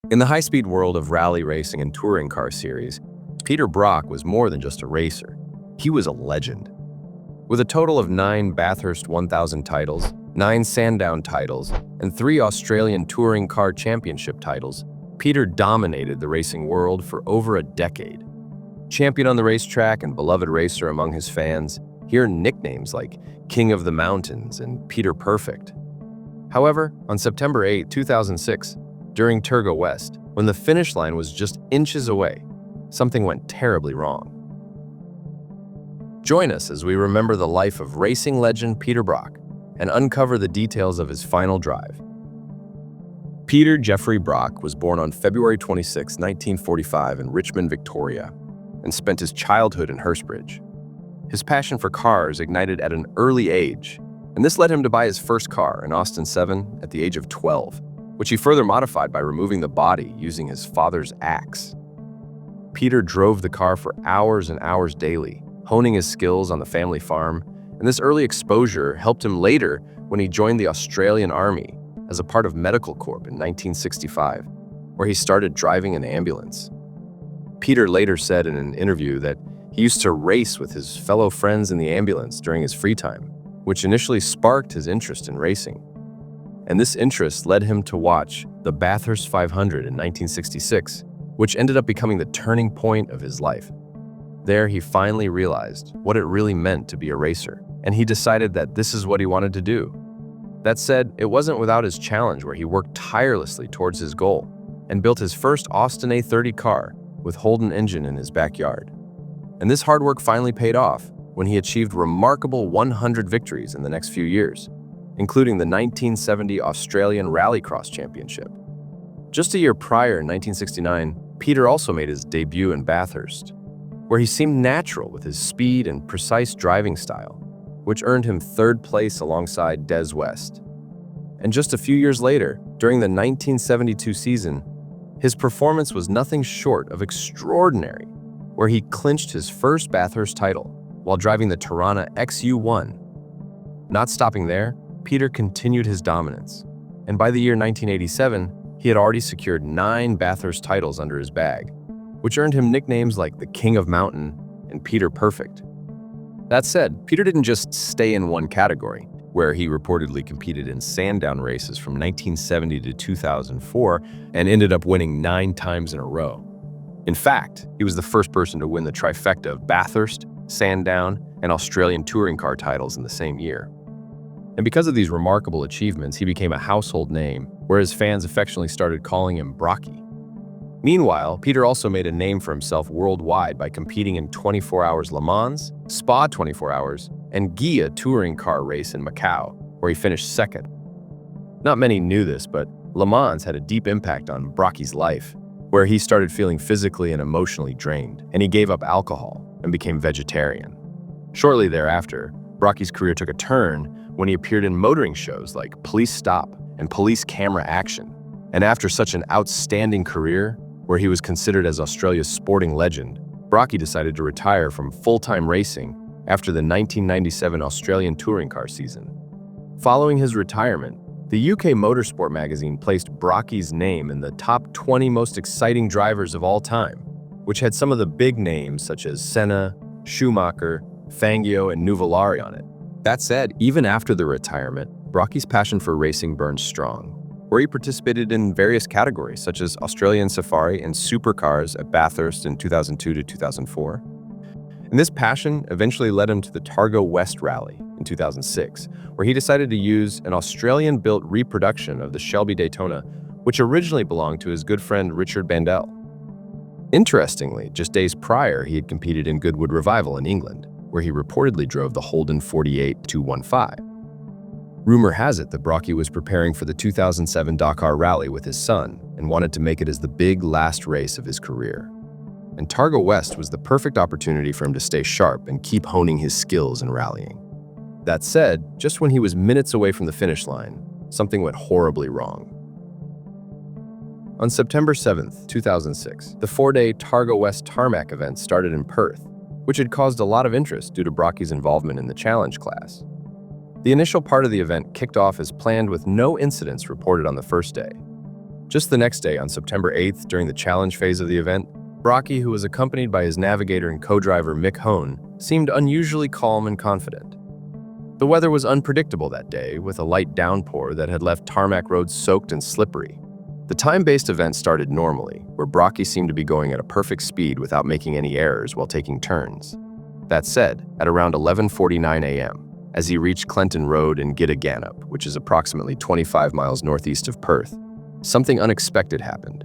In the high-speed world of rally racing and touring car series, Peter Brock was more than just a racer. He was a legend. With a total of 9 Bathurst 1000 titles, 9 Sandown titles, and 3 Australian Touring Car Championship titles, Peter dominated the racing world for over a decade. Champion on the racetrack and beloved racer among his fans, he earned nicknames like King of the Mountains and Peter Perfect. However, on September 8, 2006, during Terga West, when the finish line was just inches away, something went terribly wrong. Join us as we remember the life of racing legend Peter Brock and uncover the details of his final drive. Peter Jeffrey Brock was born on February 26, 1945 in Richmond, Victoria, and spent his childhood in Hurstbridge. His passion for cars ignited at an early age, and this led him to buy his first car, an Austin 7, at the age of 12, which he further modified by removing the body using his father's axe. Peter drove the car for hours and hours daily, honing his skills on the family farm, and this early exposure helped him later when he joined the Australian Army as a part of Medical Corps in 1965, where he started driving an ambulance. Peter later said in an interview that he used to race with his fellow friends in the ambulance during his free time, which initially sparked his interest in racing. And this interest led him to watch the Bathurst 500 in 1966, which ended up becoming the turning point of his life. There, he finally realized what it really meant to be a racer, and he decided that this is what he wanted to do. That said, it wasn't without his challenge, where he worked tirelessly towards his goal and built his first Austin A30 car with Holden engine in his backyard. And this hard work finally paid off when he achieved remarkable 100 victories in the next few years, including the 1970 Australian Rallycross Championship. Just a year prior, in 1969, Peter also made his debut in Bathurst, where he seemed natural with his speed and precise driving style, which earned him 3rd place alongside Des West. And just a few years later, during the 1972 season, his performance was nothing short of extraordinary, where he clinched his first Bathurst title while driving the Tirana XU1. Not stopping there, Peter continued his dominance, and by the year 1987, he had already secured 9 Bathurst titles under his bag, which earned him nicknames like the King of Mountain and Peter Perfect. That said, Peter didn't just stay in one category, where he reportedly competed in Sandown races from 1970 to 2004 and ended up winning 9 times in a row. In fact, he was the first person to win the trifecta of Bathurst, Sandown, and Australian touring car titles in the same year. And because of these remarkable achievements, he became a household name, where his fans affectionately started calling him Brocky. Meanwhile, Peter also made a name for himself worldwide by competing in 24 Hours Le Mans, Spa 24 Hours, and Ghia touring car race in Macau, where he finished 2nd. Not many knew this, but Le Mans had a deep impact on Brocky's life, where he started feeling physically and emotionally drained, and he gave up alcohol and became vegetarian. Shortly thereafter, Brocky's career took a turn when he appeared in motoring shows like Police Stop and Police Camera Action. And after such an outstanding career, where he was considered as Australia's sporting legend, Brocky decided to retire from full-time racing after the 1997 Australian touring car season. Following his retirement, the UK Motorsport magazine placed Brocky's name in the top 20 most exciting drivers of all time, which had some of the big names such as Senna, Schumacher, Fangio, and Nuvolari on it. That said, even after the retirement, Brocky's passion for racing burned strong, where he participated in various categories such as Australian Safari and Supercars at Bathurst in 2002 to 2004. And this passion eventually led him to the Terga West Rally in 2006, where he decided to use an Australian-built reproduction of the Shelby Daytona, which originally belonged to his good friend Richard Bandel. Interestingly, just days prior, he had competed in Goodwood Revival in England, where he reportedly drove the Holden 48-215. Rumor has it that Brocky was preparing for the 2007 Dakar Rally with his son and wanted to make it as the big last race of his career. And Terga West was the perfect opportunity for him to stay sharp and keep honing his skills in rallying. That said, just when he was minutes away from the finish line, something went horribly wrong. On September 7, 2006, the 4-day Terga West Tarmac event started in Perth, which had caused a lot of interest due to Brocky's involvement in the challenge class. The initial part of the event kicked off as planned with no incidents reported on the first day. Just the next day, on September 8th, during the challenge phase of the event, Brocky, who was accompanied by his navigator and co-driver Mick Hone, seemed unusually calm and confident. The weather was unpredictable that day, with a light downpour that had left tarmac roads soaked and slippery. The time-based event started normally, where Brocky seemed to be going at a perfect speed without making any errors while taking turns. That said, at around 11:49 a.m., as he reached Clenton Road in Giddagannup, which is approximately 25 miles northeast of Perth, something unexpected happened.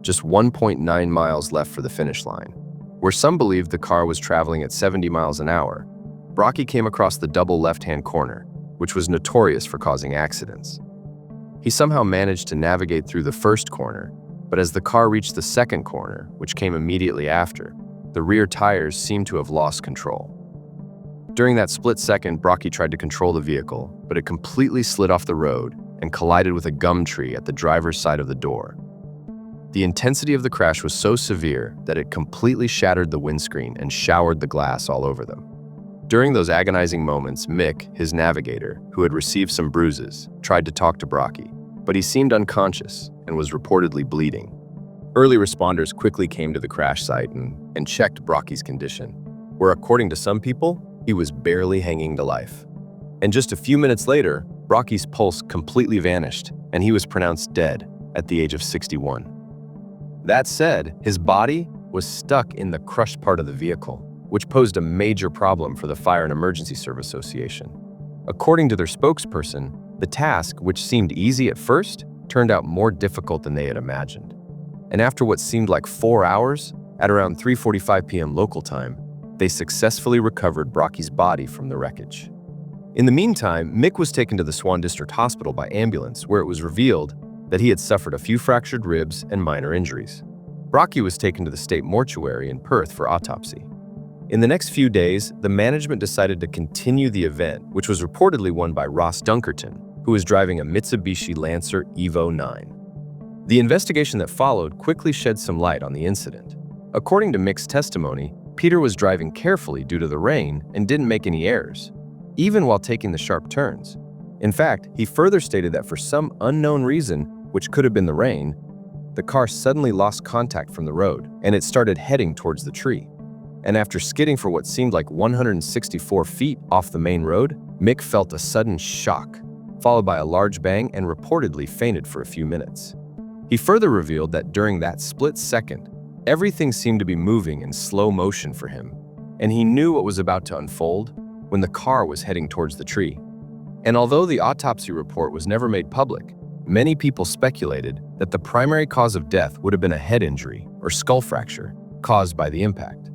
Just 1.9 miles left for the finish line. Where some believed the car was traveling at 70 miles an hour, Brocky came across the double left-hand corner, which was notorious for causing accidents. He somehow managed to navigate through the first corner, but as the car reached the second corner, which came immediately after, the rear tires seemed to have lost control. During that split second, Brocky tried to control the vehicle, but it completely slid off the road and collided with a gum tree at the driver's side of the door. The intensity of the crash was so severe that it completely shattered the windscreen and showered the glass all over them. During those agonizing moments, Mick, his navigator, who had received some bruises, tried to talk to Brocky, but he seemed unconscious and was reportedly bleeding. Early responders quickly came to the crash site and checked Brocky's condition, where according to some people, he was barely hanging to life. And just a few minutes later, Brocky's pulse completely vanished and he was pronounced dead at the age of 61. That said, his body was stuck in the crushed part of the vehicle, which posed a major problem for the Fire and Emergency Service Association. According to their spokesperson, the task, which seemed easy at first, turned out more difficult than they had imagined. And after what seemed like 4 hours, at around 3:45 p.m. local time, they successfully recovered Brocky's body from the wreckage. In the meantime, Mick was taken to the Swan District Hospital by ambulance, where it was revealed that he had suffered a few fractured ribs and minor injuries. Brocky was taken to the state mortuary in Perth for autopsy. In the next few days, the management decided to continue the event, which was reportedly won by Ross Dunkerton, who was driving a Mitsubishi Lancer Evo 9. The investigation that followed quickly shed some light on the incident. According to Mick's testimony, Peter was driving carefully due to the rain and didn't make any errors, even while taking the sharp turns. In fact, he further stated that for some unknown reason, which could have been the rain, the car suddenly lost contact from the road and it started heading towards the tree. And after skidding for what seemed like 164 feet off the main road, Mick felt a sudden shock, followed by a large bang, and reportedly fainted for a few minutes. He further revealed that during that split second, everything seemed to be moving in slow motion for him, and he knew what was about to unfold when the car was heading towards the tree. And although the autopsy report was never made public, many people speculated that the primary cause of death would have been a head injury or skull fracture caused by the impact.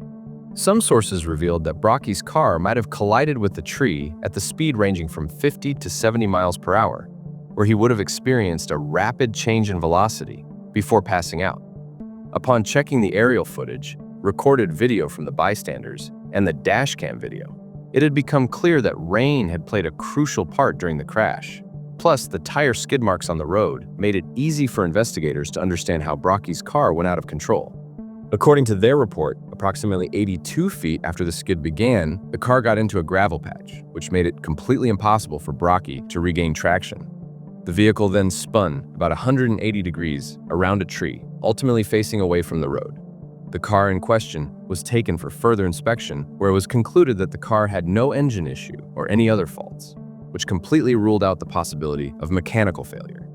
Some sources revealed that Brocky's car might have collided with the tree at the speed ranging from 50 to 70 miles per hour, where he would have experienced a rapid change in velocity before passing out. Upon checking the aerial footage, recorded video from the bystanders, and the dashcam video, it had become clear that rain had played a crucial part during the crash. Plus, the tire skid marks on the road made it easy for investigators to understand how Brocky's car went out of control. According to their report, approximately 82 feet after the skid began, the car got into a gravel patch, which made it completely impossible for Brocky to regain traction. The vehicle then spun about 180 degrees around a tree, ultimately facing away from the road. The car in question was taken for further inspection, where it was concluded that the car had no engine issue or any other faults, which completely ruled out the possibility of mechanical failure.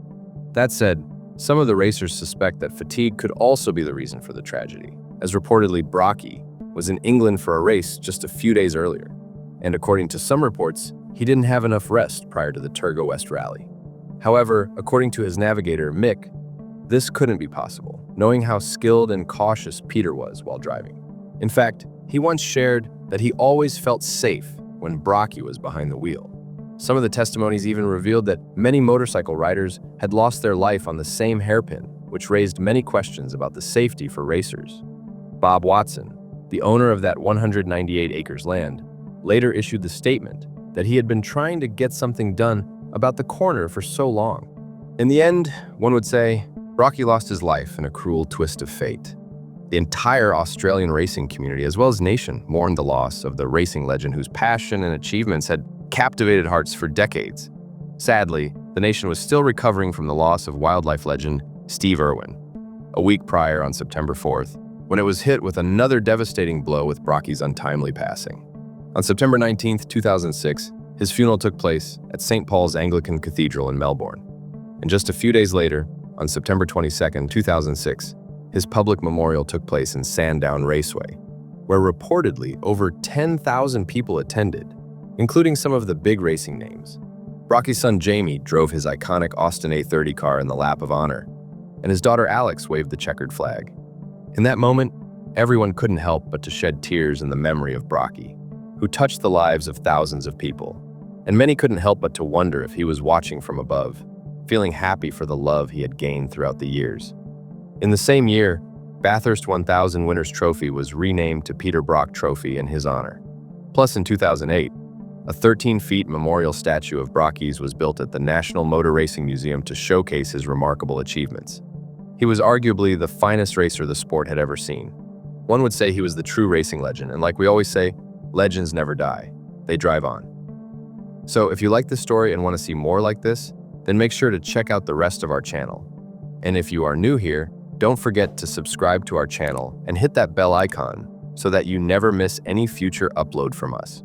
That said, some of the racers suspect that fatigue could also be the reason for the tragedy, as reportedly Brocky was in England for a race just a few days earlier, and according to some reports, he didn't have enough rest prior to the Terga West Rally. However, according to his navigator, Mick, this couldn't be possible, knowing how skilled and cautious Peter was while driving. In fact, he once shared that he always felt safe when Brocky was behind the wheel. Some of the testimonies even revealed that many motorcycle riders had lost their life on the same hairpin, which raised many questions about the safety for racers. Bob Watson, the owner of that 198 acres land, later issued the statement that he had been trying to get something done about the corner for so long. In the end, one would say, Brocky lost his life in a cruel twist of fate. The entire Australian racing community, as well as nation, mourned the loss of the racing legend whose passion and achievements had captivated hearts for decades. Sadly, the nation was still recovering from the loss of wildlife legend Steve Irwin, a week prior on September 4th, when it was hit with another devastating blow with Brocky's untimely passing. On September 19, 2006, his funeral took place at St. Paul's Anglican Cathedral in Melbourne. And just a few days later, on September 22, 2006, his public memorial took place in Sandown Raceway, where reportedly over 10,000 people attended, including some of the big racing names. Brocky's son Jamie drove his iconic Austin A30 car in the lap of honor, and his daughter Alex waved the checkered flag. In that moment, everyone couldn't help but to shed tears in the memory of Brocky, who touched the lives of thousands of people, and many couldn't help but to wonder if he was watching from above, feeling happy for the love he had gained throughout the years. In the same year, Bathurst 1000 Winners' Trophy was renamed to Peter Brock Trophy in his honor. Plus, in 2008, a 13-feet memorial statue of Brocky's was built at the National Motor Racing Museum to showcase his remarkable achievements. He was arguably the finest racer the sport had ever seen. One would say he was the true racing legend, and like we always say, legends never die, they drive on. So if you like this story and want to see more like this, then make sure to check out the rest of our channel. And if you are new here, don't forget to subscribe to our channel and hit that bell icon so that you never miss any future upload from us.